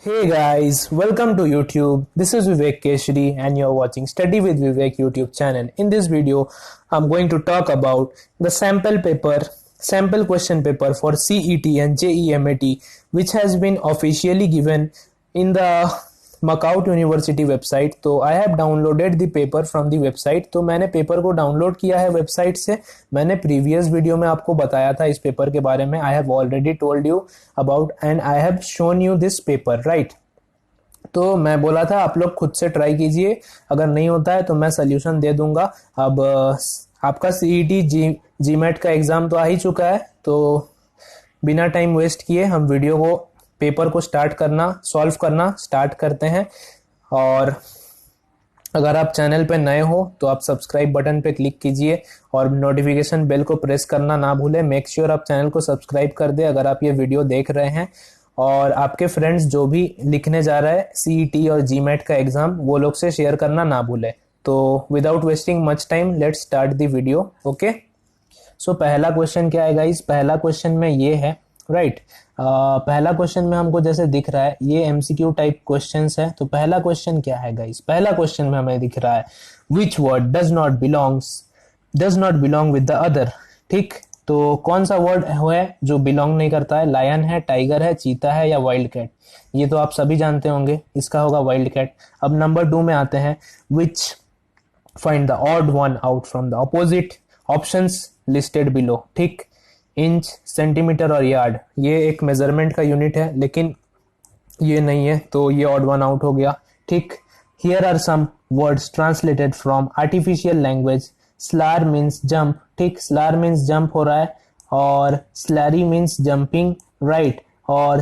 Hey guys, welcome to YouTube. This is Vivek Keshri and you're watching Study with Vivek YouTube channel. In this video, I'm going to talk about the sample question paper for CET and JEMAT which has been officially given in the MAKAUT university website. तो I have downloaded the paper from the website. तो मैंने paper को download किया है website से. मैंने previous video में आपको बताया था इस पेपर के बारे में. I have already told you about and I have shown you this paper right. तो मैं बोला था आप लोग खुद से ट्राई कीजिए. अगर नहीं होता है तो मैं सोल्यूशन दे दूंगा. अब आपका सीईटी जीमेट का एग्जाम तो आ ही चुका है. तो बिना टाइम वेस्ट किए हम वीडियो को पेपर को सॉल्व करना स्टार्ट करते हैं. और अगर आप चैनल पे नए हो तो आप सब्सक्राइब बटन पे क्लिक कीजिए और नोटिफिकेशन बेल को प्रेस करना ना भूलें. मेक श्योर आप चैनल को सब्सक्राइब कर दे अगर आप ये वीडियो देख रहे हैं. और आपके फ्रेंड्स जो भी लिखने जा रहे हैं सीईटी और जीमेट का एग्जाम वो लोग से शेयर करना ना भूलें. तो without wasting much time let's start the video. Okay, so पहला क्वेश्चन क्या है गाइस. पहला क्वेश्चन में ये है राइट. पहला क्वेश्चन में हमको जैसे दिख रहा है ये एमसीक्यू टाइप क्वेश्चंस है. तो पहला क्वेश्चन क्या है गाइस. पहला क्वेश्चन में हमें दिख रहा है which word does not belong with the other. ठीक, तो कौन सा वर्ड है जो बिलोंग नहीं करता है. लायन है, टाइगर है, चीता है या वाइल्ड कैट. ये तो आप सभी जानते होंगे. इसका होगा वाइल्ड कैट. अब नंबर 2 में आते हैं which find the odd one out from the opposite options listed below. ठीक, इंच, सेंटीमीटर और यार्ड ये एक मेजरमेंट का यूनिट है लेकिन ये नहीं है तो ये ऑड वन आउट हो गया. ठीक, here are some words translated from artificial language. Slar means jump. ठीक, स्लार मीन्स जंप हो रहा है और स्लैरी मीन्स जंपिंग राइट. और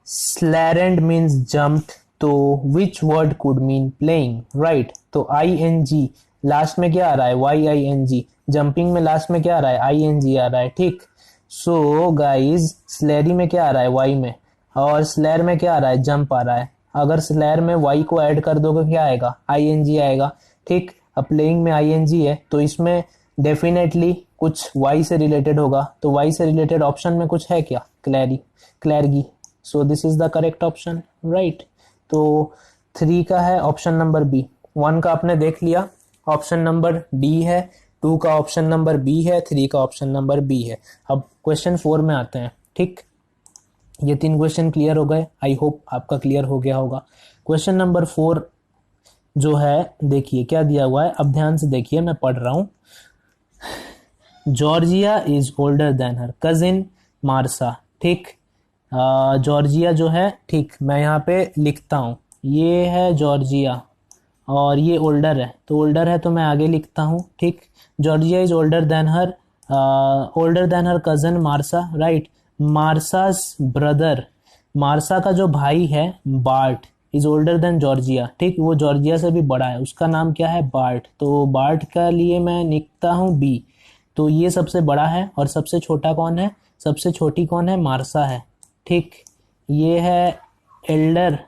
स्लैरेंड मीन्स जंप्ड. तो which word could mean playing right. तो ING लास्ट में क्या आ रहा है YING. जंपिंग में लास्ट में क्या आ रहा है ING आ रहा है. ठीक, सो गाइज स्लैरी में क्या आ रहा है Y में और स्लैर में क्या आ रहा है जंप आ रहा है. अगर स्लैर में Y को ऐड कर दोगे क्या आएगा ING आएगा. ठीक, अब प्लेइंग में ING है तो इसमें डेफिनेटली कुछ Y से रिलेटेड होगा. तो Y से रिलेटेड ऑप्शन में कुछ है क्या clergy. So this is the correct option right. तो 3 का है ऑप्शन नंबर B. 1 का आपने देख लिया ऑप्शन नंबर D है. 2 का ऑप्शन नंबर B है. 3 का ऑप्शन नंबर B है. अब क्वेश्चन 4 में आते हैं. ठीक, ये 3 क्वेश्चन क्लियर हो गए. आई होप आपका क्लियर हो गया होगा. क्वेश्चन नंबर 4 जो है देखिए क्या दिया हुआ है. अब ध्यान से देखिए मैं पढ़ रहा हूं. Georgia is older than her cousin Marsa. ठीक, जॉर्जिया जो है ठीक मैं यहाँ पे लिखता हूँ. ये है जॉर्जिया और ये ओल्डर है. तो ओल्डर है तो मैं आगे लिखता हूँ. ठीक, Georgia is older than her cousin Marsa right. Marsa's brother, Marsa का जो भाई है Bart is older than Georgia. ठीक, वो जॉर्जिया से भी बड़ा है. उसका नाम क्या है बार्ट. तो बार्ट का लिए मैं लिखता हूँ B. तो ये सबसे बड़ा है और सबसे छोटा कौन है. सबसे छोटी कौन है मार्सा है. ठीक, ये है एल्डर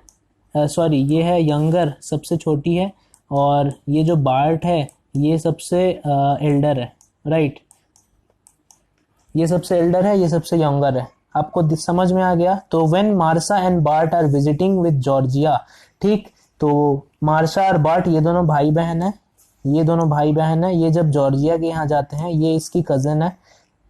ये है यंगर सबसे छोटी है और ये जो बार्ट है ये सबसे एल्डर है राइट. ये सबसे एल्डर है, ये सबसे यंगर है. आपको समझ में आ गया. तो when Marsha and Bart are visiting with Georgia. ठीक, तो मार्सा और बार्ट ये दोनों भाई बहन है. ये जब जॉर्जिया के यहाँ जाते हैं ये इसकी कजन है.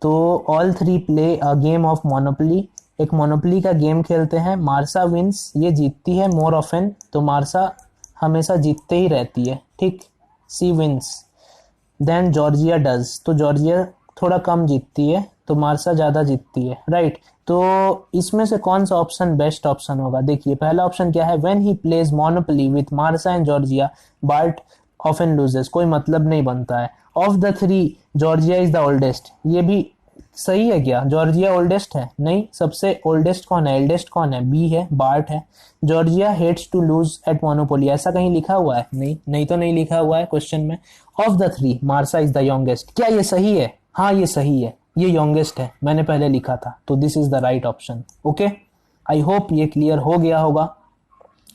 तो all 3 play a game of monopoly. एक मोनोपोली का गेम खेलते हैं. मार्सा विंस, ये जीतती है मोर ऑफन. तो मार्सा हमेशा जीतते ही रहती है. ठीक, सी विंस. देन जॉर्जिया डज, तो जॉर्जिया थोड़ा कम जीतती है तो मार्सा ज़्यादा जीतती है राइट. तो इसमें से कौन सा ऑप्शन बेस्ट ऑप्शन होगा. देखिए पहला ऑप्शन क्या है. When he plays monopoly with Marsa and Georgia BART often loses. कोई मतलब नहीं बनता है. Of the 3 Georgia is the oldest. ये भी सही है क्या. जॉर्जिया ओल्डेस्ट है नहीं. सबसे ओल्डेस्ट कौन है एल्डेस्ट कौन है B है बार्ट है. Georgia hates to lose at Monopoly ऐसा कहीं लिखा हुआ है नहीं तो नहीं लिखा हुआ है क्वेश्चन में. Of the 3 Marsa is the youngest. क्या ये सही है. हाँ ये सही है. ये यंगेस्ट है मैंने पहले लिखा था. तो this is the right option. Okay, I hope ये क्लियर हो गया होगा.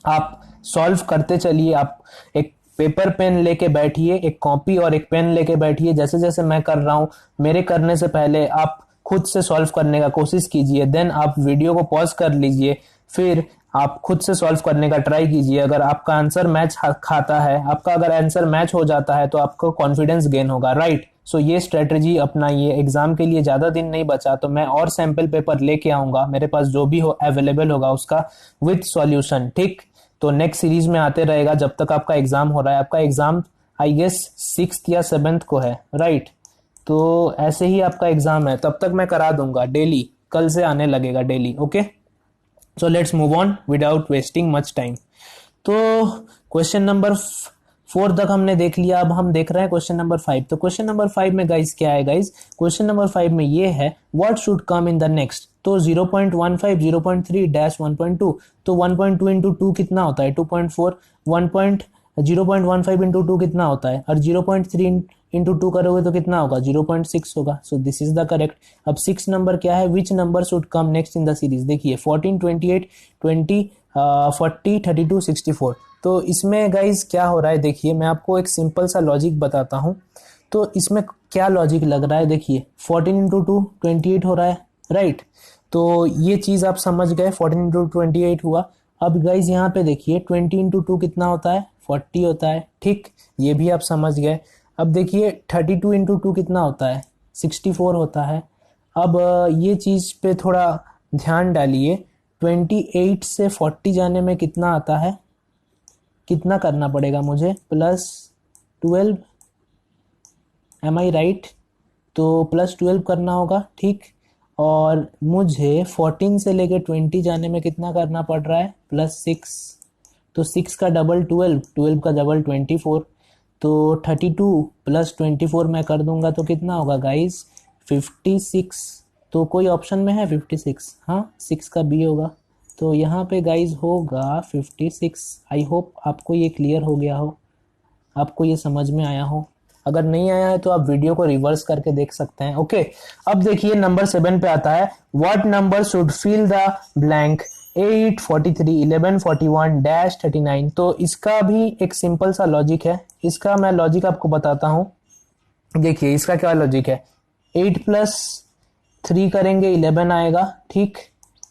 आप सॉल्व करते चलिए. आप एक पेपर पेन लेके बैठिए, एक कॉपी और एक पेन लेके बैठिए. जैसे जैसे मैं कर रहा हूं मेरे करने से पहले आप खुद से सॉल्व करने का कोशिश कीजिए. देन आप वीडियो को पॉज कर लीजिए. फिर आप खुद से सॉल्व करने का ट्राई कीजिए। अगर आपका आंसर मैच खाता है, आपका अगर आंसर मैच हो जाता है तो आपको कॉन्फिडेंस गेन होगा, राइट। सो ये स्ट्रेटजी अपनाइए। एग्जाम के लिए ज़्यादा दिन नहीं बचा, तो मैं और सैम्पल पेपर लेके आऊँगा, मेरे पास जो भी हो अवेलेबल होगा उसका विथ सॉल्यूशन, ठीक। तो नेक्स्ट सीरीज में आते रहेगा जब तक आपका एग्जाम हो रहा है। आपका एग्जाम आई गेस 6th या 7th को है, राइट। तो ऐसे ही आपका एग्जाम है, तब तक मैं करा दूंगा डेली, कल से आने लगेगा daily, okay. So let's move on without wasting much time. तो क्वेश्चन नंबर 4 तक हमने देख लिया, अब हम देख रहे हैं क्वेश्चन नंबर 5। तो क्वेश्चन नंबर 5 में गाइस क्या है गाइस, क्वेश्चन नंबर 5 में ये है what should come in the next. तो 0.15, 0.3 डैश 1.2, तो 1.2 इंटू 2 कितना होता है 2.4, 0.15 इंटू 2 कितना होता है, और 0.3 इंटू 2 करोगे तो कितना होगा 0.6 होगा। सो दिस इज द करेक्ट। अब 6 नंबर क्या है, which number should come next in the series. देखिए 14, 28, 20, 40, 32, 64। तो इसमें गाइज क्या हो रहा है, देखिए मैं आपको एक सिंपल सा लॉजिक बताता हूँ। तो इसमें क्या लॉजिक लग रहा है, देखिए 14 इंटू 2 28 हो रहा है, राइट। तो ये चीज़ आप समझ गए, 14 इंटू 28 हुआ। अब गाइज यहाँ पे देखिए 20 इंटू 2 कितना होता है 40 होता है, ठीक, ये भी आप समझ गए। अब देखिए 32 इंटू 2 कितना होता है 64 होता है। अब ये चीज़ पे थोड़ा ध्यान डालिए, 28 से 40 जाने में कितना आता है, कितना करना पड़ेगा मुझे, +12, एम आई राइट। तो +12 करना होगा, ठीक। और मुझे 14 से लेके 20 जाने में कितना करना पड़ रहा है +6। तो 6 का डबल 12, 12 का डबल 24। तो 32 + 24 मैं कर दूंगा तो कितना होगा गाइज 56। तो कोई ऑप्शन में है 56, हाँ 6 का बी होगा। तो यहाँ पे गाइज होगा 56। आई होप आपको ये क्लियर हो गया हो, आपको ये समझ में आया हो। अगर नहीं आया है तो आप वीडियो को रिवर्स करके देख सकते हैं, ओके। अब देखिए नंबर 7 पे आता है what number should fill the blank 8, 43, 11, 41 dash 39। तो इसका भी एक सिंपल सा लॉजिक है, इसका मैं लॉजिक आपको बताता हूँ। देखिए इसका क्या लॉजिक है, 8 + 3 करेंगे 11 आएगा, ठीक,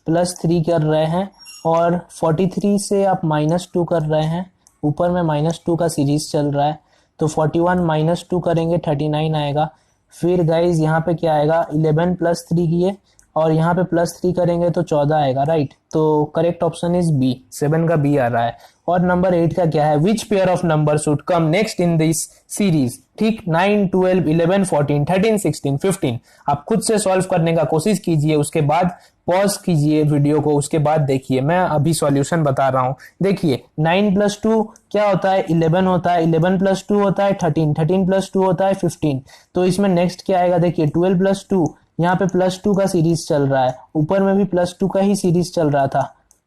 +3 कर रहे हैं, और 43 से आप -2 कर रहे हैं, ऊपर में -2 का सीरीज चल रहा है। तो 41 - 2 करेंगे 39 आएगा। फिर गाइज यहाँ पे क्या आएगा 11 + 3 किए, और यहाँ पे +3 करेंगे तो 14 आएगा, राइट। तो करेक्ट ऑप्शन इज बी, 7 का बी आ रहा है। और नंबर 8 का क्या है, which pair of number should come next in this series, ठीक। 9, 12, 11, 14, 13, 16, 15। आप खुद से सॉल्व करने का कोशिश कीजिए, उसके बाद पॉज कीजिए वीडियो को, उसके बाद देखिए, मैं अभी सॉल्यूशन बता रहा हूँ। देखिए 9 + 2 क्या होता है 11 होता है, 11 + 2 होता है 13, 13 + 2 होता है 15। तो इसमें नेक्स्ट क्या आएगा, देखिए 12 + 2, यहाँ पे +2 का सीरीज चल रहा है, ऊपर में भी +2 का ही सीरीज चल रहा था,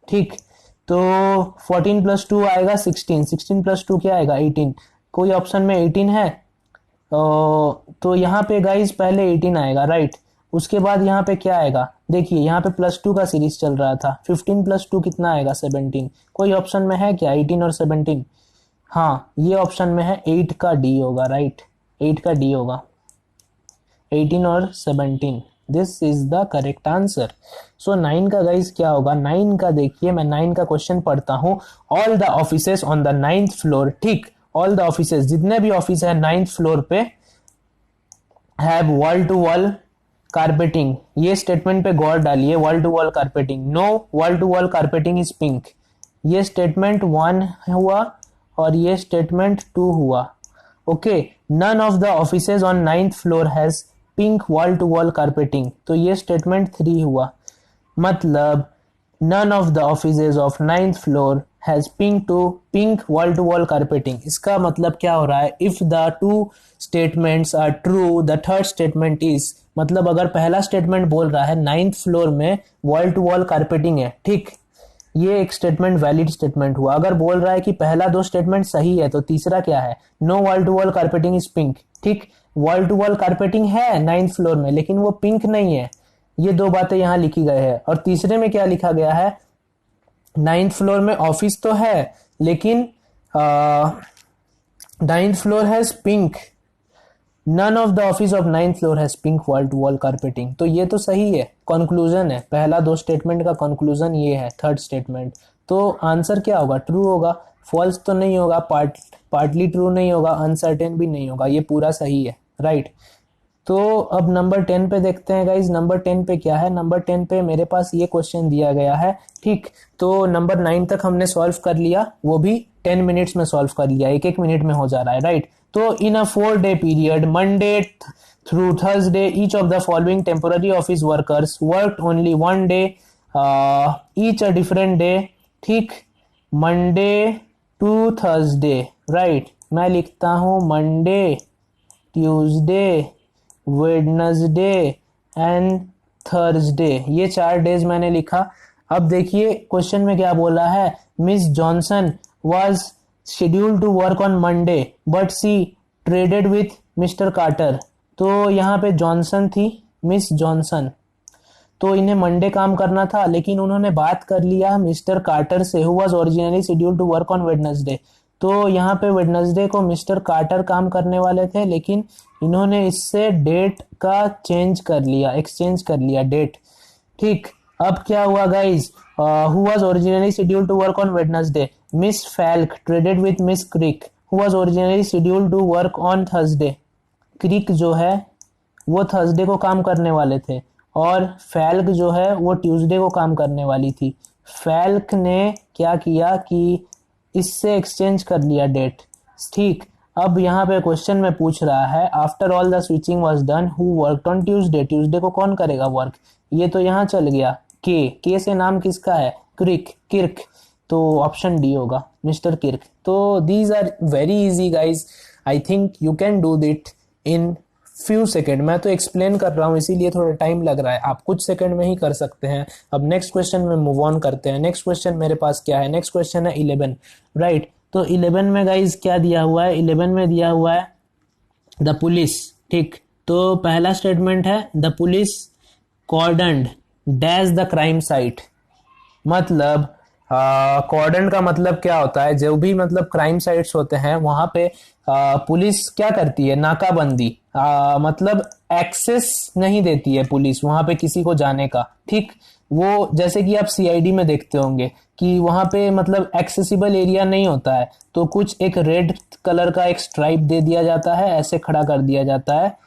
ठीक। तो 14 + 2 आएगा 16, 16 + 2 क्या आएगा 18। कोई ऑप्शन में 18 है, तो यहाँ पे गाइज पहले 18 आएगा, राइट। उसके बाद यहाँ पे क्या आएगा, देखिए यहाँ पे +2 का सीरीज चल रहा था, 15 + 2 कितना आएगा 17। कोई ऑप्शन में है क्या 18 और 17, हाँ ये ऑप्शन में है, 8 का डी होगा, राइट, 8 का डी होगा, 18 और 17, this is the correct answer. So 9 का गाइज क्या होगा, 9 का देखिए मैं 9 का क्वेश्चन पढ़ता हूँ। All the offices on the 9th floor, ठीक, ऑल द ऑफिसेस जितने भी ऑफिस है 9th फ्लोर पे have wall to wall carpeting. ये स्टेटमेंट पे गौर डालिए, wall to wall carpeting, no wall to wall carpeting is pink. ये स्टेटमेंट 1 हुआ और ये स्टेटमेंट 2 हुआ, okay. None of the offices on 9th floor has pink wall to wall carpeting. तो ये स्टेटमेंट 3 हुआ, मतलब none of the offices of 9th floor has pink wall to wall carpeting। इसका मतलब क्या हो रहा है, if the two statements are true the third statement is, मतलब अगर पहला स्टेटमेंट बोल रहा है 9th फ्लोर में वॉल टू वॉल कारपेटिंग है, ठीक, ये एक स्टेटमेंट वैलिड स्टेटमेंट हुआ। अगर बोल रहा है कि पहला 2 स्टेटमेंट सही है तो तीसरा क्या है, no wall to wall carpeting is pink, ठीक। वॉल टू वॉल कारपेटिंग है 9th फ्लोर में लेकिन वो पिंक नहीं है, ये 2 बातें यहां लिखी गई है। और तीसरे में क्या लिखा गया है, 9th फ्लोर में ऑफिस तो है लेकिन 9th floor has pink, none of the office of 9th floor has pink wall to wall carpeting. तो ये तो सही है, कंक्लूजन है, पहला 2 स्टेटमेंट का कंक्लूजन ये है, थर्ड स्टेटमेंट। तो आंसर क्या होगा, ट्रू होगा। फॉल्स तो नहीं होगा, पार्टली ट्रू नहीं होगा, अनसर्टेन भी नहीं होगा, ये पूरा सही है, राइट। तो अब नंबर 10 पे देखते हैं गाइज, नंबर 10 पे क्या है। नंबर 10 पे मेरे पास ये क्वेश्चन दिया गया है, ठीक। तो नंबर 9 तक हमने सॉल्व कर लिया, वो भी 10 मिनट्स में सॉल्व कर लिया, एक एक मिनट में हो जा रहा है, राइट। तो in a 4-day period, Monday through Thursday, each of the following temporary office workers worked only 1 day, each a different day, ठीक। Monday to Thursday, right. मैं लिखता हूं Monday, Tuesday, Wednesday and Thursday, ये 4 days मैंने लिखा। अब देखिए question में क्या बोला है, Miss Johnson was scheduled to work on Monday but she traded with Mr Carter. तो यहाँ पे जॉनसन थी, मिस जॉनसन, तो इन्हें मंडे काम करना था, लेकिन उन्होंने बात कर लिया मिस्टर कार्टर से, who was originally scheduled to work on Wednesday. तो यहाँ पे वेडनेसडे को मिस्टर कार्टर काम करने वाले थे, लेकिन इन्होंने इससे डेट का चेंज कर लिया, एक्सचेंज कर लिया डेट, ठीक। अब क्या हुआ guys, who was originally scheduled to work on Wednesday, miss Falk traded with miss Crick, who was originally scheduled to work on Thursday. Crick जो है वो थर्सडे को काम करने वाले थे, और फैल्क जो है वो ट्यूसडे को काम करने वाली थी। फैल्क ने क्या किया कि इससे एक्सचेंज कर लिया डेट, ठीक। अब यहाँ पे क्वेश्चन में पूछ रहा है, after all the switching was done who worked on Tuesday, Tuesday को कौन करेगा वर्क, ये तो यहाँ चल गया, के से नाम किसका है, किर्क, तो ऑप्शन डी होगा, मिस्टर किर्क। तो these are very easy guys, I think you can do that in few second. मैं तो एक्सप्लेन कर रहा हूँ इसीलिए थोड़ा टाइम लग रहा है, आप कुछ सेकंड में ही कर सकते हैं। अब नेक्स्ट क्वेश्चन में मूव ऑन करते हैं। नेक्स्ट क्वेश्चन मेरे पास क्या है, नेक्स्ट क्वेश्चन है 11, राइट। तो 11 में गाइज क्या दिया हुआ है, 11 में दिया हुआ है द पुलिस, ठीक। तो पहला स्टेटमेंट है the police cordoned dash the crime site, मतलब कॉर्डन का मतलब क्या होता है, जो भी मतलब क्राइम साइट्स होते हैं वहां पे पुलिस क्या करती है, नाकाबंदी, मतलब एक्सेस नहीं देती है पुलिस वहां पे किसी को जाने का, ठीक। वो जैसे कि आप सीआईडी में देखते होंगे कि वहां पे मतलब एक्सेसिबल एरिया नहीं होता है, तो कुछ एक रेड कलर का एक स्ट्राइप दे दिया जाता है, ऐसे खड़ा कर दिया जाता है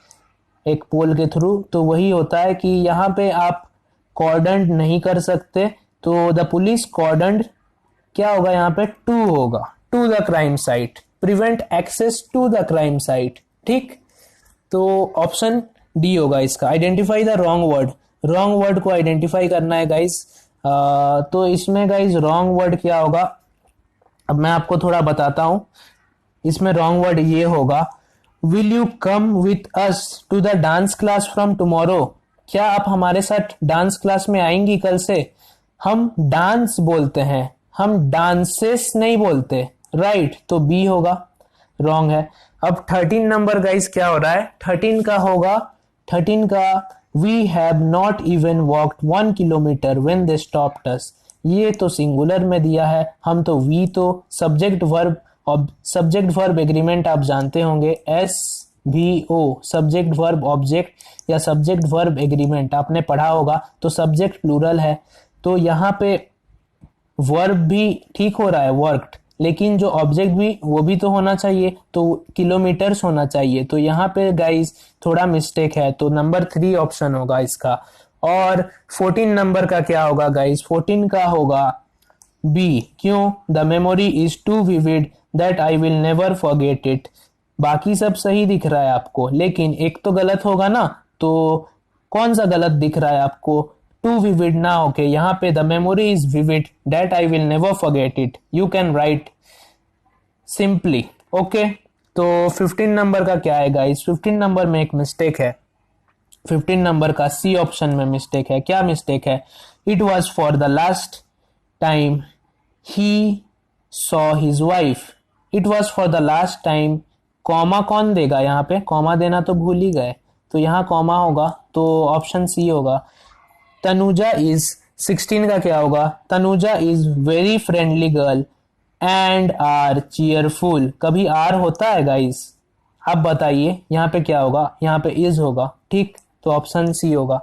एक पोल के थ्रू। तो वही होता है कि यहाँ पे आप कॉर्डन्ड नहीं कर सकते, तो द पुलिस कॉर्डन्ड क्या होगा यहाँ पे, टू होगा, to the crime site, prevent access to the crime site, ठीक। तो ऑप्शन डी होगा इसका। Identify the wrong word, wrong word को आइडेंटिफाई करना है गाइस। तो इसमें गाइस रॉन्ग वर्ड क्या होगा, अब मैं आपको थोड़ा बताता हूं। इसमें रॉन्ग वर्ड ये होगा, will you come with us to the dance class from tomorrow, क्या आप हमारे साथ डांस क्लास में आएंगी कल से। हम डांस बोलते हैं, हम डांसेस नहीं बोलते, राइट। तो बी होगा, रॉन्ग है। अब 13 नंबर गाइस क्या हो रहा है, 13 का होगा, 13 का we have not even walked 1 kilometre when they stopped us, ये तो सिंगुलर में दिया है, हम तो वी तो सब्जेक्ट वर्ब एग्रीमेंट आप जानते होंगे, SVO सब्जेक्ट वर्ब ऑब्जेक्ट या सब्जेक्ट वर्ब एग्रीमेंट आपने पढ़ा होगा, तो सब्जेक्ट प्लूरल है, तो यहाँ पे वर्ब भी ठीक हो रहा है वर्कड, लेकिन जो ऑब्जेक्ट भी वो भी तो होना चाहिए, तो किलोमीटर्स होना चाहिए, तो यहाँ पे गाइस थोड़ा मिस्टेक है, तो नंबर 3 ऑप्शन होगा इसका। और 14 नंबर का क्या होगा गाइस, 14 का होगा बी, क्यों, the memory is too vivid that I will never forget it. बाकी सब सही दिख रहा है आपको, लेकिन एक तो गलत होगा ना, तो कौन सा गलत दिख रहा है आपको, टू विविड ना होके यहाँ पे the memory is vivid that I will never forget it, you can write simply, okay. तो 15 नंबर का क्या है गाइस, 15 नंबर में एक मिस्टेक है, 15 नंबर का सी ऑप्शन में मिस्टेक है। क्या मिस्टेक है, it was for the last time he saw his wife, it was for the last time, comma कौन देगा यहाँ पे, कॉमा देना तो भूल ही गए, तो यहाँ कॉमा होगा, तो ऑप्शन सी होगा। तनुजा इज 16 का क्या होगा, Tanuja is very friendly girl and are cheerful, कभी आर होता है गाइस, आप बताइए यहाँ पे क्या होगा, यहाँ पे इज होगा, ठीक। तो ऑप्शन सी होगा।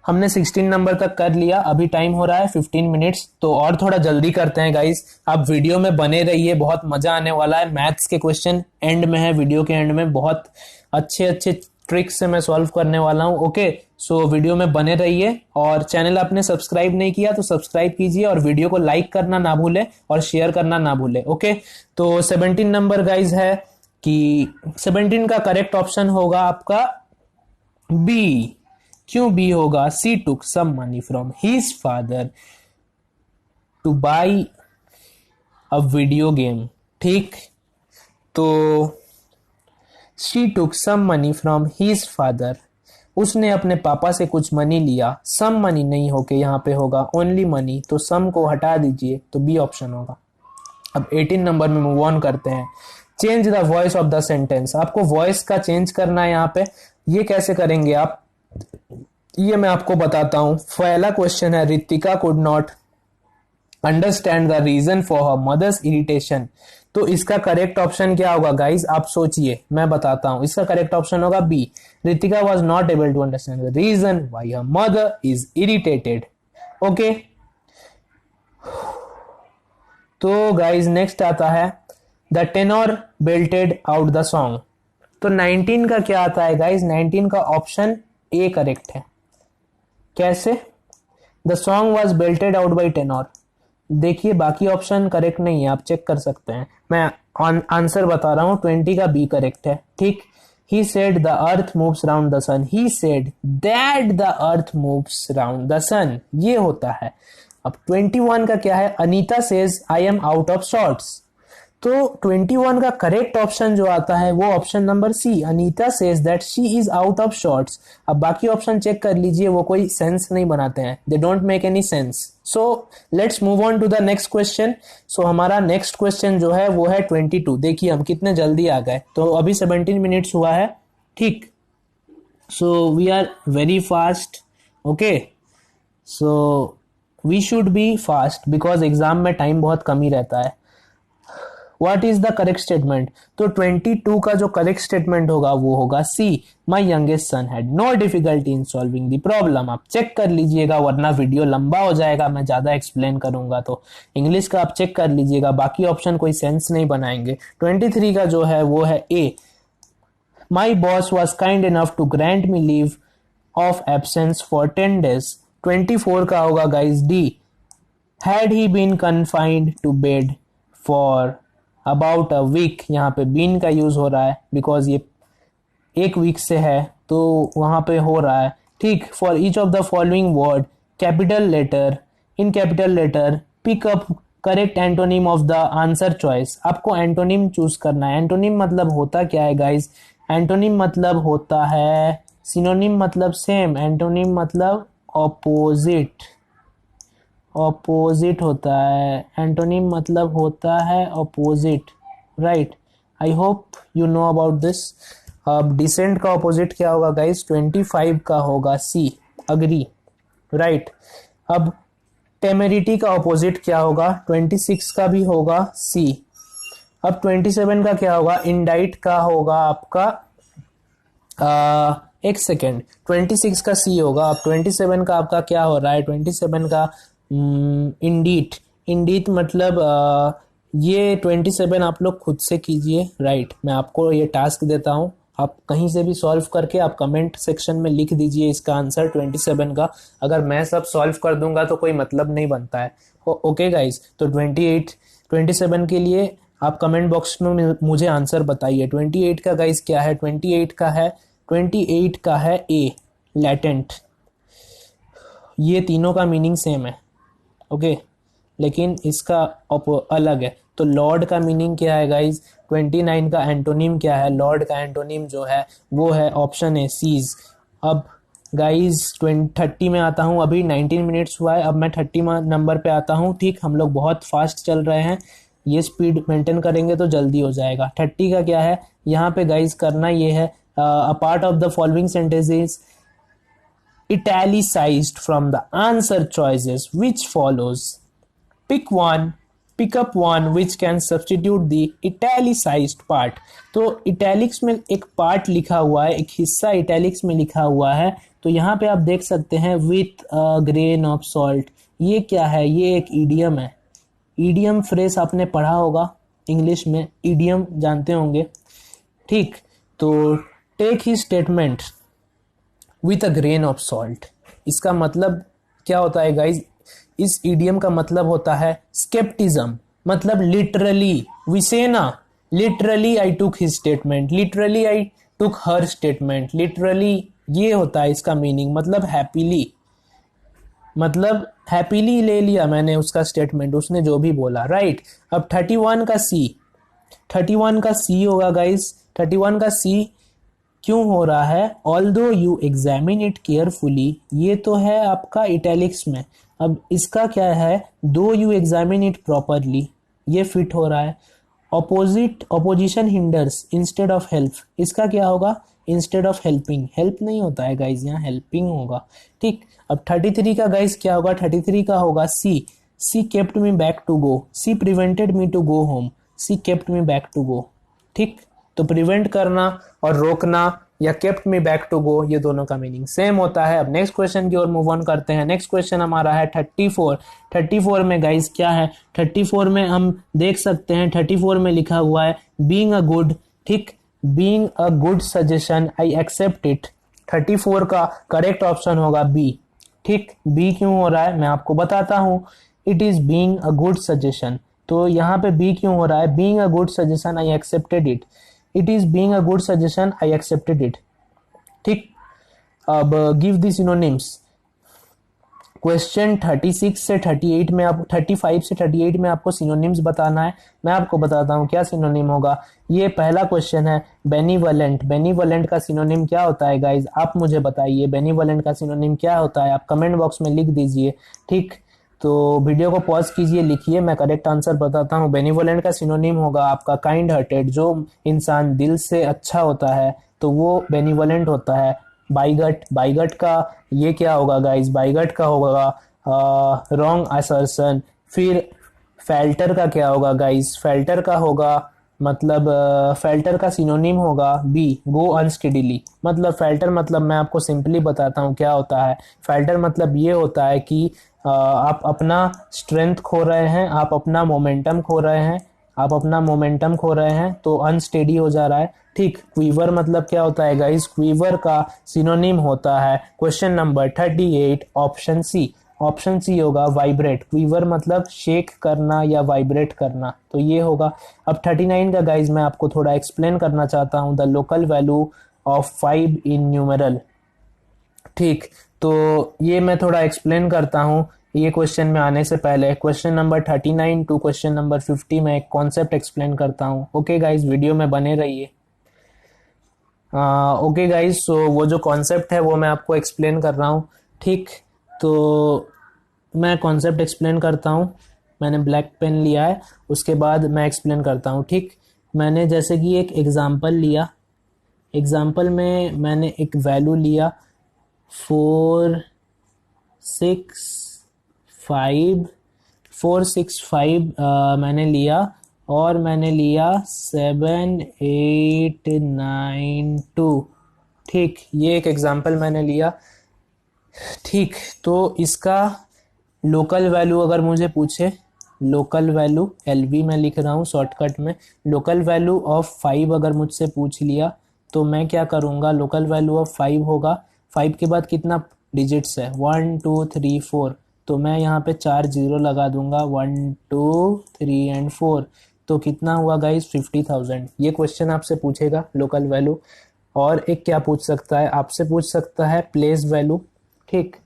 हमने 16 नंबर तक कर लिया, अभी टाइम हो रहा है 15 मिनट्स, तो और थोड़ा जल्दी करते हैं गाइस। आप वीडियो में बने रहिए, बहुत मजा आने वाला है। मैथ्स के क्वेश्चन एंड में है, वीडियो के एंड में बहुत अच्छे अच्छे ट्रिक्स से मैं सॉल्व करने वाला हूं। ओके, सो वीडियो में बने रहिए, और चैनल आपने सब्सक्राइब नहीं किया तो सब्सक्राइब कीजिए, और वीडियो को लाइक करना ना भूले और शेयर करना ना भूले। ओके, तो 17 नंबर गाइज है कि 17 का करेक्ट ऑप्शन होगा आपका बी। क्यों बी होगा? She took some money from his father to buy a video game. ठीक, तो she took some money from his father, उसने अपने पापा से कुछ मनी लिया। सम मनी नहीं होके यहाँ पे होगा ओनली मनी, तो सम को हटा दीजिए तो बी ऑप्शन होगा। अब 18 नंबर में मूव ऑन करते हैं। Change the voice of the sentence, आपको वॉइस का चेंज करना है यहाँ पे। ये कैसे करेंगे आप, ये मैं आपको बताता हूं। पहला क्वेश्चन है, Ritika could not understand the reason for her mother's irritation. तो इसका करेक्ट ऑप्शन क्या होगा गाइज, आप सोचिए, मैं बताता हूं। इसका करेक्ट ऑप्शन होगा B, Ritika was not able to understand the reason why her mother is irritated. Okay, तो गाइज नेक्स्ट आता है, the tenor belted out the song. तो 19 का क्या आता है गाइज, 19 का ऑप्शन ए करेक्ट है। कैसे? The song was belted out by tenure. देखिए बाकी ऑप्शन करेक्ट नहीं है, आप चेक कर सकते हैं। मैं आंसर बता रहा हूं, 20 का बी करेक्ट है। ठीक, he said the earth moves round the sun, he said that the earth moves round the sun, ये होता है। अब 21 का क्या है, Anita says I am out of shorts. तो 21 का करेक्ट ऑप्शन जो आता है वो option number C, Anita says that she is out of shorts. अब बाकी ऑप्शन चेक कर लीजिए, वो कोई सेंस नहीं बनाते हैं, they don't make any sense. So let's move on to the next question. So हमारा नेक्स्ट क्वेश्चन जो है वो है 22। देखिए हम कितने जल्दी आ गए, तो अभी 17 मिनट्स हुआ है। ठीक, so we are very fast. Okay, so we should be fast because exam में टाइम बहुत कम ही रहता है। What is the correct statement? तो 22 का जो करेक्ट स्टेटमेंट होगा वो होगा C, my youngest son had no difficulty in solving the problem. आप चेक कर लीजिएगा वरना वीडियो लंबा हो जाएगा, मैं ज्यादा एक्सप्लेन करूंगा। तो इंग्लिश का आप चेक कर लीजिएगा, बाकी ऑप्शन कोई सेंस नहीं बनाएंगे। 23 का जो है वो है A, my boss was kind enough to grant me leave of absence for 10 days। 24 का होगा guys D, had he been confined to bed for about a week. यहाँ पे बीन का यूज हो रहा है बिकॉज ये एक वीक से है, तो वहां पे हो रहा है। ठीक, for each of the following word capital letter, in capital letter pick up correct antonym of the answer choice. आपको एंटोनिम चूज करना है। एंटोनिम मतलब होता क्या है गाइज, एंटोनिम मतलब होता है, सिनोनिम मतलब सेम, एंटोनिम मतलब ऑपोजिट, ऑपोजिट होता है। एंटोनिम मतलब होता है opposite, right. I hope you know about this. अब डिसेंट का ऑपोजिट क्या होगा गाइस, 25 का होगा सी, अग्री, राइट। अब टेमेरिटी का ऑपोजिट क्या होगा, 26 का भी होगा सी। अब 27 का क्या होगा, इंडाइट का होगा आपका एक सेकेंड, 26 का सी होगा। अब 27 का आपका क्या हो रहा है, 27 का इंडीट, इंडीट मतलब ये 27 आप लोग खुद से कीजिए, राइट। मैं आपको ये टास्क देता हूँ, आप कहीं से भी सॉल्व करके आप कमेंट सेक्शन में लिख दीजिए इसका आंसर 27 का। अगर मैं सब सॉल्व कर दूंगा तो कोई मतलब नहीं बनता है। ओके गाइज, तो 27 के लिए आप कमेंट बॉक्स में मुझे आंसर बताइए। 28 का गाइज क्या है, 28 का है ए, लैटेंट। ये तीनों का मीनिंग सेम है, ओके, लेकिन इसका अलग है। तो लॉर्ड का मीनिंग क्या है गाइज, 29 का एंटोनिम क्या है, लॉर्ड का एंटोनिम जो है वो है ऑप्शन ए, सीज। अब गाइज 30 में आता हूँ, अभी 19 मिनट्स हुआ है, अब मैं 30 नंबर पे आता हूँ। ठीक, हम लोग बहुत फास्ट चल रहे हैं, ये स्पीड मेंटेन करेंगे तो जल्दी हो जाएगा। 30 का क्या है, यहाँ पे गाइज करना ये है, a part of the following sentences italicized from the answer choices which follows. Pick one pick up one which can substitute the italicised part. तो इटैलिक्स में एक पार्ट लिखा हुआ है, एक हिस्सा इटैलिक्स में लिखा हुआ है, तो यहाँ पे आप देख सकते हैं with a grain of salt. ये क्या है? ये एक ईडियम है। ईडियम फ्रेज आपने पढ़ा होगा इंग्लिश में, ईडियम जानते होंगे, ठीक। तो take he statement with a grain of salt, इसका मतलब क्या होता है गाइज? इस ईडियम का मतलब होता है स्केप्टिज्म, मतलब लिटरली, विसेना, literally I took his statement, literally I took her statement, literally ये होता है इसका मीनिंग, मतलब हैप्पीली ले लिया मैंने उसका स्टेटमेंट, उसने जो भी बोला, राइट। अब 31 का सी होगा गाइज। 31 का सी क्यों हो रहा है? Although you examine it carefully, ये तो है आपका इटैलिक्स में। अब इसका क्या है? दो यू एग्जामिन इट प्रॉपरली, ये फिट हो रहा है। Opposition hinders instead of help, इसका क्या होगा? इंस्टेड ऑफ हेल्पिंग, हेल्प नहीं होता है गाइज, यहाँ हेल्पिंग होगा, ठीक। अब 33 का गाइज क्या होगा? 33 का होगा she kept me back to go, she prevented me to go home, she kept me back to go, ठीक। तो प्रिवेंट करना और रोकना या kept me back to go, ये दोनों का मीनिंग सेम होता है। अब नेक्स्ट क्वेश्चन की ओर मूव ऑन करते हैं। नेक्स्ट क्वेश्चन हमारा है 34 में गाइज क्या है? 34 में हम देख सकते हैं, 34 में लिखा हुआ है बीइंग अ गुड, ठीक, being a good suggestion I accept it. 34 का करेक्ट ऑप्शन होगा बी, ठीक। बी क्यों हो रहा है मैं आपको बताता हूं। It is being a good suggestion, तो यहाँ पे बी क्यों हो रहा है? Being a good suggestion I accepted it, it is being a good suggestion I accepted it, ठीक। अब गिव द सिनोनिम्स। क्वेश्चन 36 से 38 में, आप 35 से 38 में आपको सिनोनिम्स बताना है। मैं आपको बताता हूँ क्या सिनोनिम होगा। ये पहला क्वेश्चन है बेनिवलेंट। बेनिवलेंट का सिनोनिम क्या होता है गाइज? आप मुझे बताइए बेनिवलेंट का सिनोनिम क्या होता है, आप कमेंट बॉक्स में लिख दीजिए, ठीक। तो वीडियो को पॉज कीजिए, लिखिए, मैं करेक्ट आंसर बताता हूँ। बेनिवोलेंट का सिनोनिम होगा आपका काइंड हार्टेड, जो इंसान दिल से अच्छा होता है तो वो बेनिवोलेंट होता है। बाइगट का ये क्या होगा गाइज? बाइगट का होगा रॉन्ग असर्शन। फिर फेल्टर का क्या होगा गाइज? फेल्टर का होगा मतलब फेल्टर का सिनोनिम होगा बी, गो अनस्टेडीली। मतलब फेल्टर मतलब मैं आपको सिंपली बताता हूँ क्या होता है। फेल्टर मतलब ये होता है कि आप अपना स्ट्रेंथ खो रहे हैं, आप अपना मोमेंटम खो रहे हैं, तो अनस्टेडी हो जा रहा है, ठीक। क्वीवर मतलब क्या होता है गाइस? क्वीवर का सिनोनिम होता है question number 38 option C. Option C होगा वाइब्रेट। क्वीवर मतलब शेक करना या वाइब्रेट करना, तो ये होगा। अब 39 का गाइज मैं आपको थोड़ा एक्सप्लेन करना चाहता हूँ। The local value of 5 in numeral, ठीक। तो ये मैं थोड़ा एक्सप्लेन करता हूँ ये क्वेश्चन में आने से पहले। Question number 39 to question number 50 में एक कॉन्सेप्ट एक्सप्लेन करता हूँ। ओके गाइज, वीडियो में बने रहिए। ओके गाइज, सो वो जो कॉन्सेप्ट है वो मैं आपको एक्सप्लेन कर रहा हूँ, ठीक। तो मैं कॉन्सेप्ट एक्सप्लेन करता हूँ। मैंने ब्लैक पेन लिया है, उसके बाद मैं एक्सप्लेन करता हूँ, ठीक। मैंने जैसे कि एक एग्जांपल लिया, एग्जांपल में मैंने एक वैल्यू लिया 465 मैंने लिया, और मैंने लिया 7892, ठीक। ये एक एग्जांपल मैंने लिया, ठीक। तो इसका लोकल वैल्यू अगर मुझे पूछे, लोकल वैल्यू LV में लिख रहा हूँ शॉर्टकट में, लोकल वैल्यू ऑफ 5 अगर मुझसे पूछ लिया तो मैं क्या करूँगा? लोकल वैल्यू ऑफ 5 होगा, 5 के बाद कितना डिजिट्स है? 1 2 3 4, तो मैं यहाँ पे 4 0 लगा दूंगा, 1 2 3 एंड 4, तो कितना हुआ गाइज? 50,000। ये क्वेश्चन आपसे पूछेगा लोकल वैल्यू। और एक क्या पूछ सकता है? आपसे पूछ सकता है प्लेस वैल्यू, ठीक।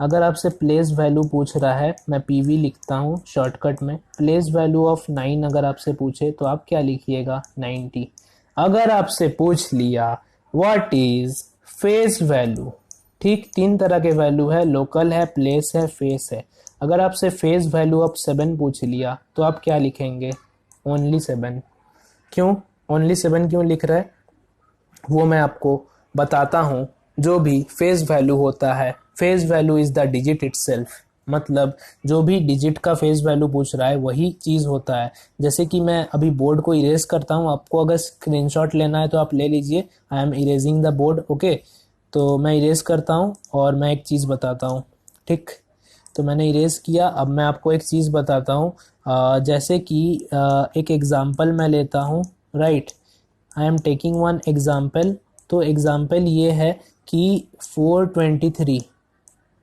अगर आपसे प्लेस वैल्यू पूछ रहा है, मैं PV लिखता हूँ शॉर्टकट में। प्लेस वैल्यू ऑफ 9 अगर आपसे पूछे तो आप क्या लिखिएगा? 90। अगर आपसे पूछ लिया व्हाट इज फेस वैल्यू, ठीक। 3 तरह के वैल्यू है, लोकल है, प्लेस है, फेस है। अगर आपसे फेस वैल्यू ऑफ 7 पूछ लिया तो आप क्या लिखेंगे? ओनली 7। क्यों ओनली 7 क्यों लिख रहे हैं वो मैं आपको बताता हूँ। जो भी फेस वैल्यू होता है, face value is the digit itself, मतलब जो भी डिजिट का फेस वैल्यू पूछ रहा है वही चीज़ होता है। जैसे कि मैं अभी बोर्ड को इरेज करता हूँ, आपको अगर स्क्रीनशॉट लेना है तो आप ले लीजिए। I am erasing the board. Okay, तो मैं इरेज करता हूँ और मैं एक चीज़ बताता हूँ। ठीक, तो मैंने इरेज किया। अब मैं आपको एक चीज़ बताता हूँ। जैसे कि एक एग्ज़ाम्पल मैं लेता हूँ। Right, I am taking one example. तो एग्ज़ाम्पल ये है कि 423।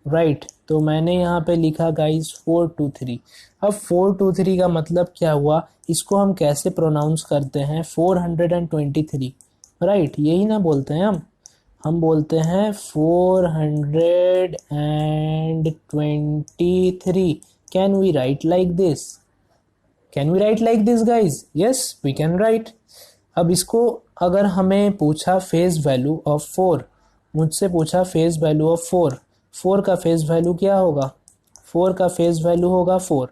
राइट, तो मैंने यहाँ पे लिखा गाइस 423। अब 423 का मतलब क्या हुआ, इसको हम कैसे प्रोनाउंस करते हैं? 423। राइट, यही ना बोलते हैं हम बोलते हैं 423। Can we write like this? Can we write like this guys? Yes, we can write. अब इसको अगर हमें पूछा फेस वैल्यू ऑफ 4, मुझसे पूछा फेस वैल्यू ऑफ 4, 4 का फेस वैल्यू क्या होगा? 4 का फेस वैल्यू होगा 4।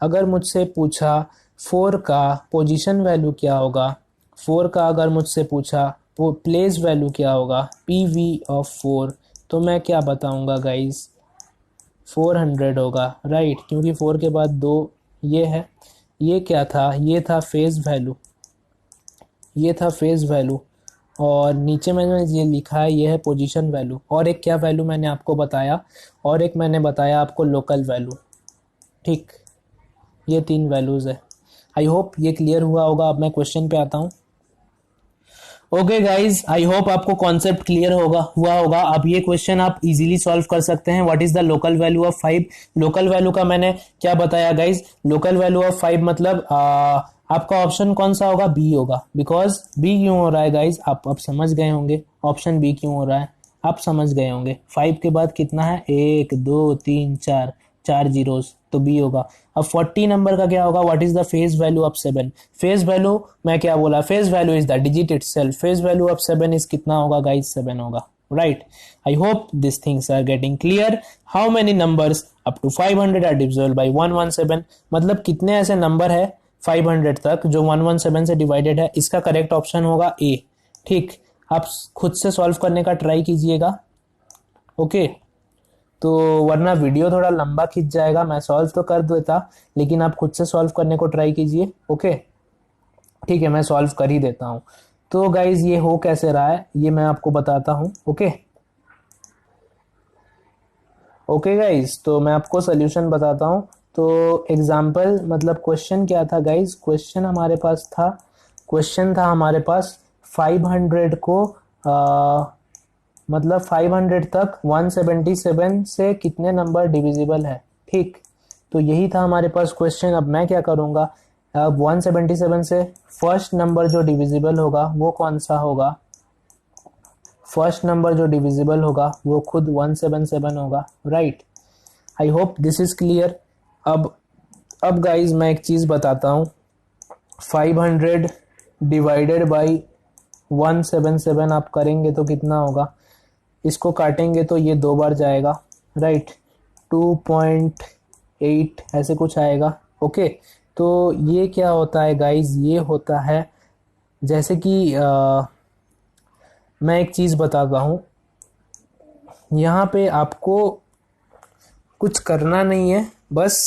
अगर मुझसे पूछा 4 का पोजीशन वैल्यू क्या होगा? 4 का अगर मुझसे पूछा प्लेस वैल्यू क्या होगा? PV ऑफ 4, तो मैं क्या बताऊंगा गाइज? 400 होगा। राइट, क्योंकि 4 के बाद 2 ये है। ये क्या था? ये था फेस वैल्यू, ये था फेस वैल्यू। और नीचे मैंने ये लिखा है, ये है पोजीशन वैल्यू। और एक क्या वैल्यू मैंने आपको बताया? और एक मैंने बताया आपको लोकल वैल्यू। ठीक, ये 3 वैल्यूज़ है। आई होप ये क्लियर हुआ होगा। अब मैं क्वेश्चन पे आता हूँ। ओके गाइज, आई होप आपको कॉन्सेप्ट क्लियर हुआ होगा। अब ये क्वेश्चन आप इजीली सॉल्व कर सकते हैं। What is the local value of 5? Local value का मैंने क्या बताया गाइज? लोकल वैल्यू ऑफ 5 मतलब आपका ऑप्शन कौन सा होगा? बी होगा। बिकॉज बी क्यों हो रहा है गाइज? आप अब समझ गए होंगे ऑप्शन बी क्यों हो रहा है। आप समझ गए होंगे। 5 के बाद कितना है? 1 2 3 4, 4 जीरोस, तो बी होगा। अब 40 नंबर का क्या होगा? What is the face value of 7? Face value मैं क्या बोला? Face value is the digit itself. Face value of 7 is कितना होगा गाइज? 7 होगा। Right, I hope this things are getting clear. How many numbers up to 500 are divisible by 117? मतलब कितने ऐसे number है 500 तक जो 117 से डिवाइडेड है? इसका करेक्ट ऑप्शन होगा ए। ठीक, आप खुद से सॉल्व करने का ट्राई कीजिएगा। ओके, तो वरना वीडियो थोड़ा लंबा खिंच जाएगा। मैं सॉल्व तो कर देता, लेकिन आप खुद से सॉल्व करने को ट्राई कीजिए। ओके, ठीक है, मैं सॉल्व कर ही देता हूँ। तो गाइज ये हो कैसे रहा है ये मैं आपको बताता हूँ। ओके ओके गाइज, तो मैं आपको सोल्यूशन बताता हूँ। तो एग्जाम्पल मतलब क्वेश्चन क्या था गाइज? क्वेश्चन हमारे पास था, क्वेश्चन था हमारे पास 500 को मतलब 500 तक 177 से कितने नंबर डिविजिबल है। ठीक, तो यही था हमारे पास क्वेश्चन। अब मैं क्या करूँगा? अब 177 से फर्स्ट नंबर जो डिविजिबल होगा वो कौन सा होगा? फर्स्ट नंबर जो डिविजिबल होगा वो खुद 177 होगा। Right, I hope this is clear. अब गाइज मैं एक चीज़ बताता हूँ। 500 डिवाइडेड बाई 177 आप करेंगे तो कितना होगा? इसको काटेंगे तो ये 2 बार जाएगा। राइट, 2.8 ऐसे कुछ आएगा। ओके, तो ये क्या होता है गाइज? ये होता है जैसे कि मैं एक चीज़ बताता हूँ। यहाँ पे आपको कुछ करना नहीं है, बस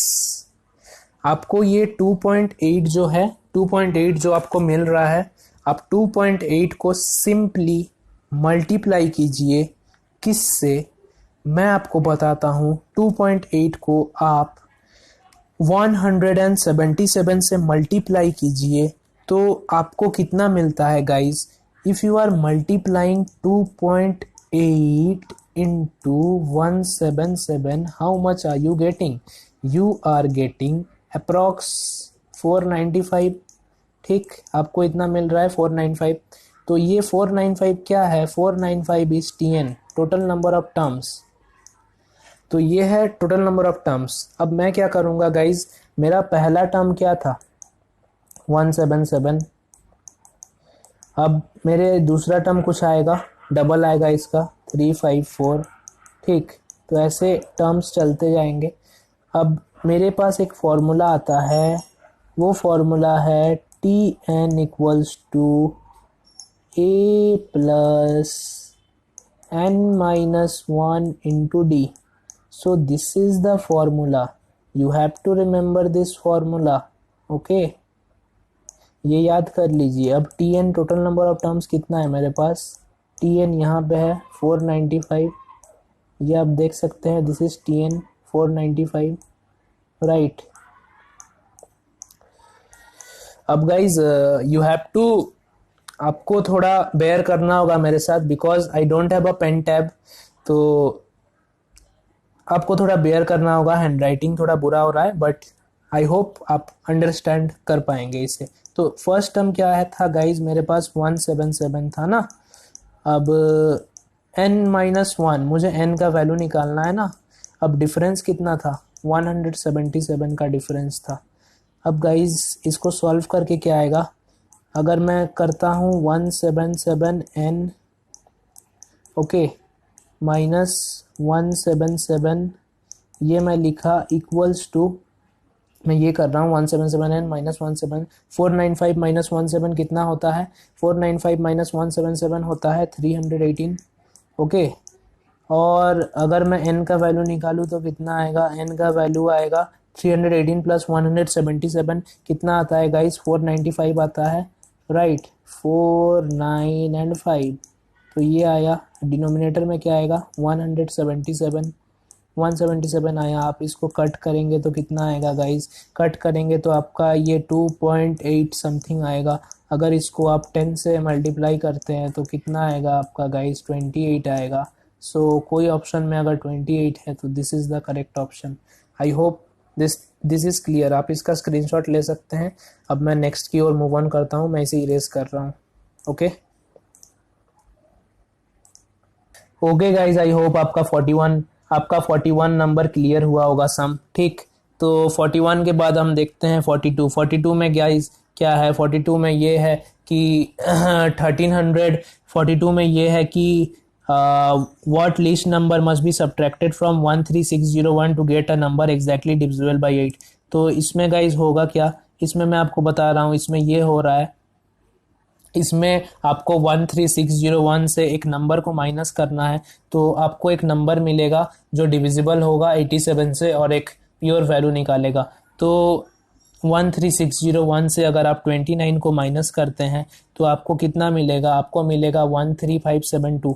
आपको ये 2.8 जो है, 2.8 जो आपको मिल रहा है, आप 2.8 को सिंपली मल्टीप्लाई कीजिए। किससे? मैं आपको बताता हूँ। 2.8 को आप 177 से मल्टीप्लाई कीजिए तो आपको कितना मिलता है guys? If you are multiplying 2.8 into 177, how much are you getting? You are getting approx 495। ठीक, आपको इतना मिल रहा है 495। तो ये 495 क्या है? 495 is TN, total number of terms. तो ये है टोटल नंबर ऑफ टर्म्स। अब मैं क्या करूँगा गाइज? मेरा पहला टर्म क्या था? 177। अब मेरे दूसरा टर्म कुछ आएगा, डबल आएगा इसका, 354। ठीक, तो ऐसे टर्म्स चलते जाएंगे। अब मेरे पास एक फॉर्मूला आता है, वो फॉर्मूला है TN equals to A plus N-1 into D। So this is the formula. You have to remember this formula. Okay, ये याद कर लीजिए. अब T N total number of terms कितना है मेरे पास? टी एन यहाँ पे है 495. ये आप देख सकते हैं. This is T N 495, right. अब गाइज यू हैव टू, आपको थोड़ा बेयर करना होगा मेरे साथ because I don't have a pen tab. तो आपको थोड़ा बेयर करना होगा. हैंड राइटिंग थोड़ा बुरा हो रहा है बट आई होप आप अंडरस्टैंड कर पाएंगे इसे. तो फर्स्ट टर्म क्या है था गाइज, मेरे पास 177 था ना. अब n-1, मुझे n का वैल्यू निकालना है ना. अब डिफरेंस कितना था? 177 का डिफरेंस था. अब गाइज इसको सॉल्व करके क्या आएगा? अगर मैं करता हूँ 177n ओके माइनस 177, ये मैं लिखा इक्वल्स टू, मैं ये कर रहा हूँ 177n माइनस 17, 495 माइनस 17 कितना होता है? 495 माइनस 177 होता है 318. ओके, और अगर मैं n का वैल्यू निकालूँ तो कितना आएगा? n का वैल्यू आएगा 318 प्लस 177 कितना आता है गाइस? 495 आता है, राइट. 4, 9 एंड 5, तो ये आया. डिनोमिनेटर में क्या आएगा? 177 आया. आप इसको कट करेंगे तो कितना आएगा गाइस? कट करेंगे तो आपका ये 2.8 समथिंग आएगा. अगर इसको आप 10 से मल्टीप्लाई करते हैं तो कितना आएगा आपका गाइस? 28 आएगा. सो कोई ऑप्शन में अगर 28 है तो this is the correct option. I hope this is clear. आप इसका स्क्रीनशॉट ले सकते हैं. अब मैं नेक्स्ट की ओर मूव ऑन करता हूँ. मैं इसे इरेज कर रहा हूँ. Okay okay guys, I hope आपका 41 नंबर क्लियर हुआ होगा सम. ठीक, तो 41 के बाद हम देखते हैं 42 में गाइज क्या है? 42 में ये है कि 1342 में ये है कि what least number must be subtracted from 13601 to get a number exactly divisible by 8. तो इसमें गाइज होगा क्या? इसमें मैं आपको बता रहा हूँ. इसमें ये हो रहा है, इसमें आपको 13601 से एक नंबर को माइनस करना है. तो आपको एक नंबर मिलेगा जो डिविजिबल होगा 87 से और एक प्योर वैल्यू निकालेगा. तो 13601 से अगर आप 29 को माइनस करते हैं तो आपको कितना मिलेगा? आपको मिलेगा 13572,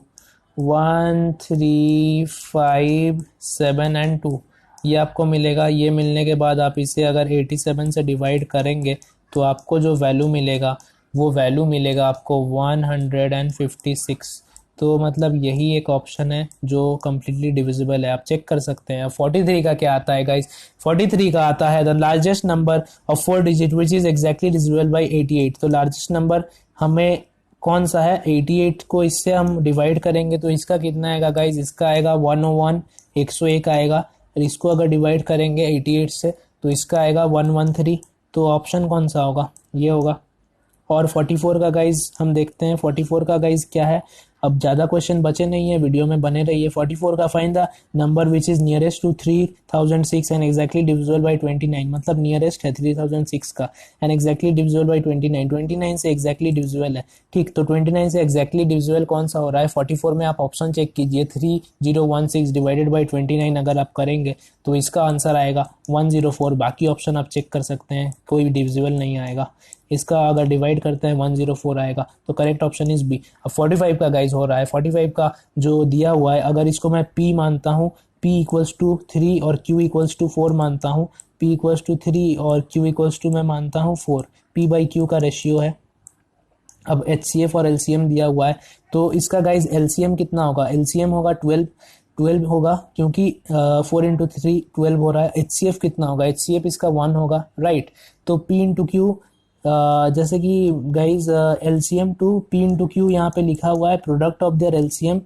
13572 एंड 2, ये आपको मिलेगा. ये मिलने के बाद आप इसे अगर 87 से डिवाइड करेंगे तो आपको जो वैल्यू मिलेगा वो वैल्यू मिलेगा आपको 156. तो मतलब यही एक ऑप्शन है जो कम्प्लीटली डिविजिबल है. आप चेक कर सकते हैं. 43 का क्या आता है गाइस? 43 का आता है the largest number of 4 digit which is exactly divisible bye 88. तो लार्जेस्ट नंबर हमें कौन सा है? 88 को इससे हम डिवाइड करेंगे तो इसका कितना आएगा गाइज? इसका आएगा 101, 101 आएगा. और इसको अगर डिवाइड करेंगे 88 से तो इसका आएगा 113. तो ऑप्शन कौन सा होगा? ये होगा. और 44 का गाइज हम देखते हैं. 44 का गाइज क्या है? अब ज़्यादा क्वेश्चन बचे नहीं है, वीडियो में बने रहिए. 44 का find the number which is nearest to 3006 and exactly divisible by 29. मतलब नियरेस्ट है 3006 का एंड एग्जैक्टली डिविजिबल बाय 29. 29 से एग्जैक्टली डिविजिबल है. ठीक, तो 29 से एग्जैक्टली डिविजिबल कौन सा हो रहा है? 44 में आप ऑप्शन चेक कीजिए. 3016 डिवाइडेड बाई 29 अगर आप करेंगे तो इसका आंसर आएगा 104. बाकी ऑप्शन आप चेक कर सकते हैं, कोई डिविजिबल नहीं आएगा. इसका अगर डिवाइड करते हैं 104 आएगा. तो करेक्ट ऑप्शन इज बी. अब 45 का गाइज हो रहा है. 45 का जो दिया हुआ है, अगर इसको मैं p मानता हूँ, p इक्वल्स टू 3 और q इक्वल्स टू 4 मानता हूँ, p इक्वल्स टू 3 और q इक्वल्स टू मैं मानता हूँ 4. p बाई q का रेशियो है. अब HCF और LCM दिया हुआ है तो इसका गाइज LCM कितना होगा? LCM होगा 12 होगा क्योंकि 4 इंटू 3 12 हो रहा है. HCF कितना होगा? HCF इसका 1 होगा, राइट. तो p इंटू q, जैसे कि guys LCM to p into q यहाँ पे लिखा हुआ है. Product of their LCM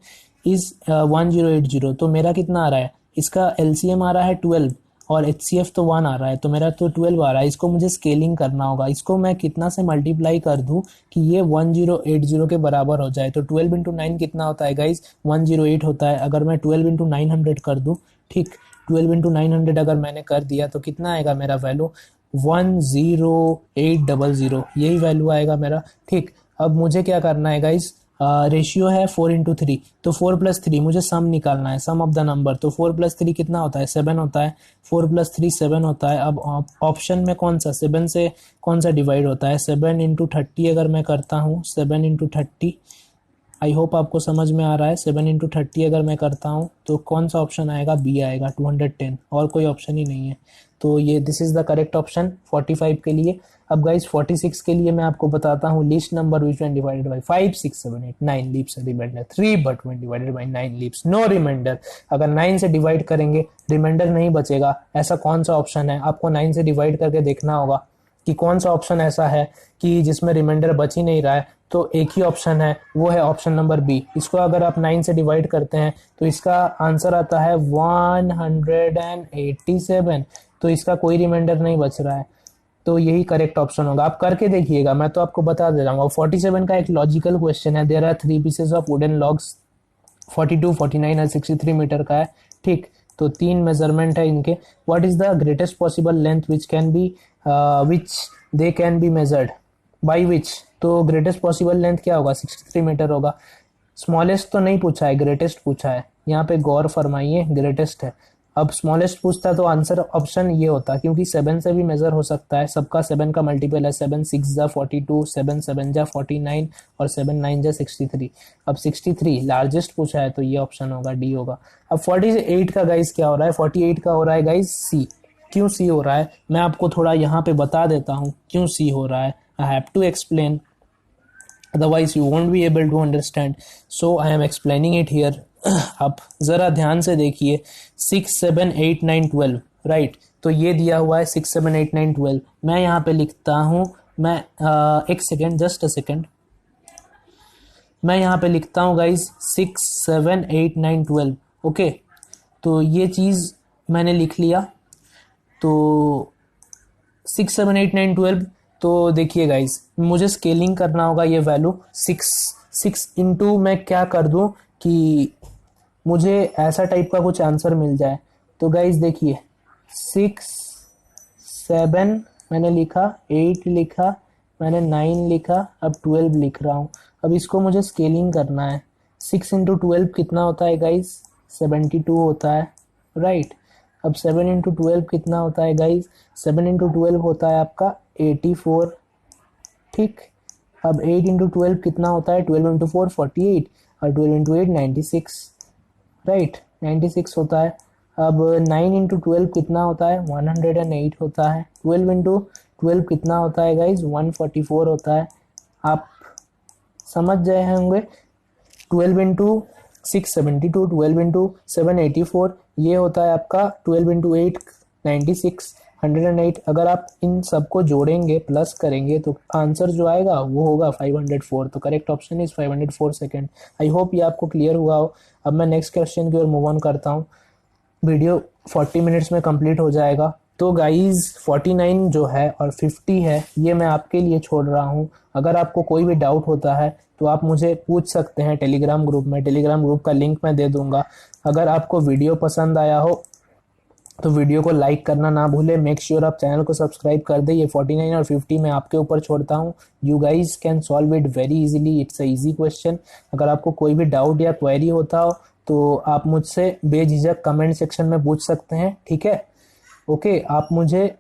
is 1080. तो मेरा कितना आ रहा है? इसका LCM आ रहा है 12 और HCF तो 1 आ रहा है, तो मेरा तो 12 आ रहा है. इसको मुझे स्केलिंग करना होगा. इसको मैं कितना से मल्टीप्लाई कर दूं कि ये 1080 के बराबर हो जाए. तो 12 इंटू 9 कितना होता है गाइज? 108 होता है. अगर मैं 12 इंटू 900 कर दूं, ठीक, 12 इंटू 900 अगर मैंने कर दिया तो कितना आएगा मेरा वैल्यू? 10800. यही वैल्यू आएगा मेरा. ठीक, अब मुझे क्या करना है गाइज? रेशियो है 4:3, तो 4+3 मुझे सम निकालना है, सम ऑफ द नंबर। तो 4+3 कितना होता है, 7 होता है। 4+3 7 होता है। अब ऑप्शन में कौन सा 7 से कौन सा डिवाइड होता है, 7×30 अगर मैं करता हूँ, 7×30, आई होप आपको समझ में आ रहा है। 7×30 अगर मैं करता हूँ तो कौन सा ऑप्शन आएगा, बी आएगा, 210, और कोई ऑप्शन ही नहीं है। तो ये this is the correct option 45 के लिए। अब गाइज 46 के लिए मैं आपको बताता हूँ, least number which one divided by 5 6 7 8 9 leaves remainder 3, but one divided by 9 leaves no remainder. अगर 9 से डिवाइड करेंगे रिमाइंडर नहीं बचेगा, ऐसा कौन सा ऑप्शन है, आपको 9 से डिवाइड करके देखना होगा कि कौन सा ऑप्शन ऐसा है कि जिसमें रिमाइंडर बच ही नहीं रहा है। तो एक ही ऑप्शन है, वो है ऑप्शन नंबर बी। इसको अगर आप 9 से डिवाइड करते हैं तो इसका आंसर आता है 187। तो इसका कोई रिमाइंडर नहीं बच रहा है, तो यही करेक्ट ऑप्शन होगा। आप करके देखिएगा, मैं तो आपको बता दे रहा हूँ। 47 का एक लॉजिकल क्वेश्चन है। There are 3 pieces of wooden logs, 42 49 और 63 मीटर का है, ठीक। तो 3 मेजरमेंट है इनके। What is the greatest possible length which can be which they can be measured by which. तो ग्रेटेस्ट पॉसिबल लेंथ क्या होगा, 63 मीटर होगा। स्मॉलेस्ट तो नहीं पूछा है, ग्रेटेस्ट पूछा है। यहाँ पे गौर फरमाइए, ग्रेटेस्ट है। अब स्मॉलेस्ट पूछता तो आंसर ऑप्शन ये होता, क्योंकि 7 से भी मेजर हो सकता है, सबका 7 का मल्टीपल है। 7 6 जा 42, 7 7 जा 49 और 7 9 जा 63। अब 63 लार्जेस्ट पूछा है, तो ये ऑप्शन होगा, डी होगा। अब 48 का गाइस क्या हो रहा है, 48 का हो रहा है गाइस सी। क्यों सी हो रहा है, मैं आपको थोड़ा यहाँ पे बता देता हूँ क्यों सी हो रहा है। I have to explain, otherwise you won't be able to understand, so I am explaining it here. आप जरा ध्यान से देखिए, 6 7 8 9 12, राइट। तो ये दिया हुआ है 6 7 8 9 12। मैं यहाँ पे लिखता हूँ, मैं एक सेकेंड, जस्ट अ सेकेंड, मैं यहाँ पे लिखता हूँ गाइज 6 7 8 9 12, ओके। तो ये चीज़ मैंने लिख लिया। तो 6 7 8 9 12, तो देखिए गाइज मुझे स्केलिंग करना होगा ये वैल्यू 6 इंटू मैं क्या कर दूं कि मुझे ऐसा टाइप का कुछ आंसर मिल जाए। तो गाइज देखिए 6 7 मैंने लिखा, 8 लिखा, मैंने 9 लिखा, अब 12 लिख रहा हूँ। अब इसको मुझे स्केलिंग करना है। 6 इंटू 12 कितना होता है गाइज, 72 होता है, राइट। अब 7 इंटू 12 कितना होता है गाइज, 7 इंटू 12 होता है आपका 84, ठीक। अब 8 इंटू 12 कितना होता है, 12 इंटू 4 48 और 12 इंटू 8 96, राइट, 96 होता है। अब 9 इंटू 12 कितना होता है, 108 होता है। 12 इंटू 12 कितना होता है गाइज, 144 होता है। आप समझ गए होंगे। 12 इंटू 6 72, 12 इंटू 7 84, ये होता है आपका 12 इंटू 8 96, 108। अगर आप इन सबको जोड़ेंगे, प्लस करेंगे, तो आंसर जो आएगा वो होगा 504। तो correct option is 504 second. I hope ये आपको क्लियर हुआ हो। अब मैं नेक्स्ट क्वेश्चन की ओर मूव ऑन करता हूँ। वीडियो 40 मिनट्स में कंप्लीट हो जाएगा। तो गाइज 49 जो है और 50 है, ये मैं आपके लिए छोड़ रहा हूँ। अगर आपको कोई भी डाउट होता है तो आप मुझे पूछ सकते हैं टेलीग्राम ग्रुप में। टेलीग्राम ग्रुप का लिंक मैं दे दूंगा। अगर आपको वीडियो पसंद आया हो तो वीडियो को लाइक करना ना भूले। मेक श्योर आप चैनल को सब्सक्राइब कर दे। ये 49 और 50 मैं आपके ऊपर छोड़ता हूँ। You guys can solve it very easily, it's a easy question. अगर आपको कोई भी डाउट या क्वेरी होता हो तो आप मुझसे बेझिझक कमेंट सेक्शन में पूछ सकते हैं, ठीक है, ओके। आप मुझे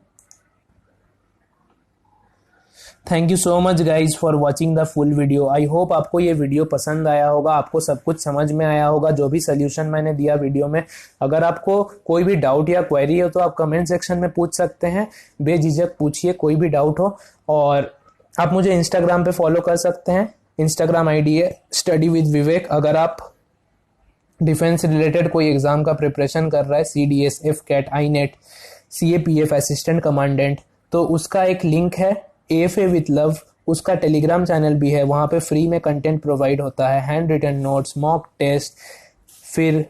thank you so much guys for watching the full video. I hope आपको ये वीडियो पसंद आया होगा, आपको सब कुछ समझ में आया होगा जो भी सोल्यूशन मैंने दिया वीडियो में। अगर आपको कोई भी डाउट या क्वेरी हो तो आप कमेंट सेक्शन में पूछ सकते हैं, बेझिझक पूछिए कोई भी डाउट हो। और आप मुझे इंस्टाग्राम पे फॉलो कर सकते हैं। इंस्टाग्राम आईडी है स्टडी विद विवेक। अगर आप डिफेंस रिलेटेड कोई एग्जाम का प्रिपरेशन कर रहा है, CDS, FCAT, INET, CAPF assistant commandant, तो उसका एक लिंक है AFA विथ लव, उसका टेलीग्राम चैनल भी है। वहाँ पे फ्री में कंटेंट प्रोवाइड होता है, hand written notes, mock test. फिर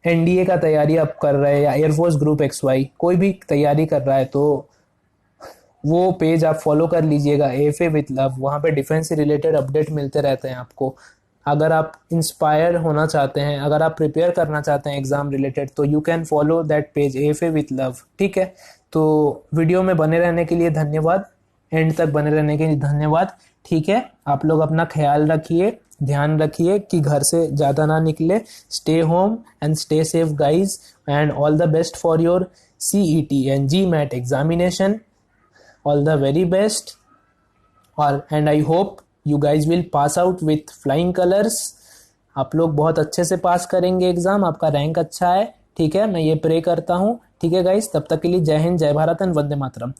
NDA का तैयारी आप कर रहे हैं या एयरफोर्स ग्रुप XY कोई भी तैयारी कर रहा है तो वो पेज आप फॉलो कर लीजिएगा, AFA विथ लव। वहाँ पे डिफेंस से रिलेटेड अपडेट मिलते रहते हैं आपको। अगर आप इंस्पायर होना चाहते हैं, अगर आप प्रिपेयर करना चाहते हैं एग्जाम रिलेटेड, तो you can follow that page AFA with love, ठीक है। तो वीडियो में बने रहने के लिए धन्यवाद। एंड तक बने रहने के लिए धन्यवाद। ठीक है, आप लोग अपना ख्याल रखिए, ध्यान रखिए कि घर से ज़्यादा ना निकले। Stay home and stay safe guys, and all the best for your CET and GMAT examination. All the very best, and I hope you guys will pass out with flying colors. आप लोग बहुत अच्छे से पास करेंगे exam, आपका rank अच्छा है। ठीक है, मैं ये प्रे करता हूँ। ठीक है गाइज, तब तक के लिए जय हिंद, जय भारत एंड वंदे मातरम।